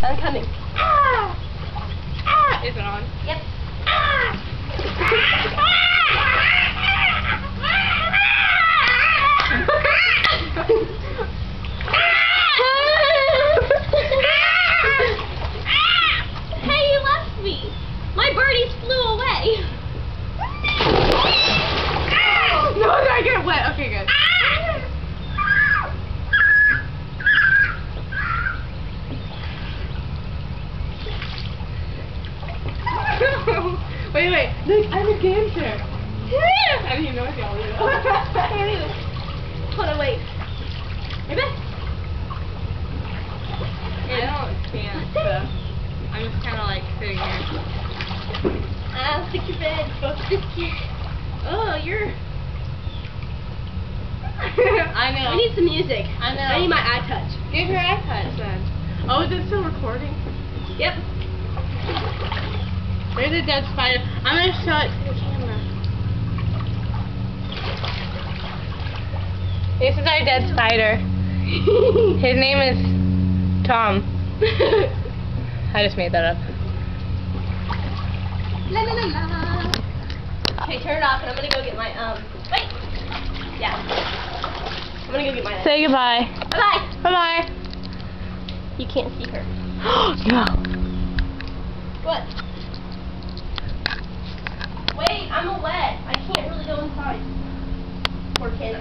I'm coming. Ah! Ah! Is it on? Yep. Ah! Hey, you left me. My birdies flew away. No, I get wet. Okay, good. Wait. Look, I'm a dancer. I didn't even know if y'all knew. Hold on, wait. Maybe? I don't dance, so I'm just kind of like sitting here. I'll stick your bed. Oh, you're... I know. We need some music. I know. I need my eye touch. Give your iPad then. Oh, is it still recording? Yep. There's a dead spider. I'm going to show it to the camera. This is our dead spider. His name is Tom. I just made that up. La la la la. Okay, turn it off and I'm going to go get my, wait. Yeah. I'm going to go get my... Say goodbye. Bye-bye. Bye-bye. You can't see her. No. What? Wait, I'm wet. I can't really go inside. Or can I?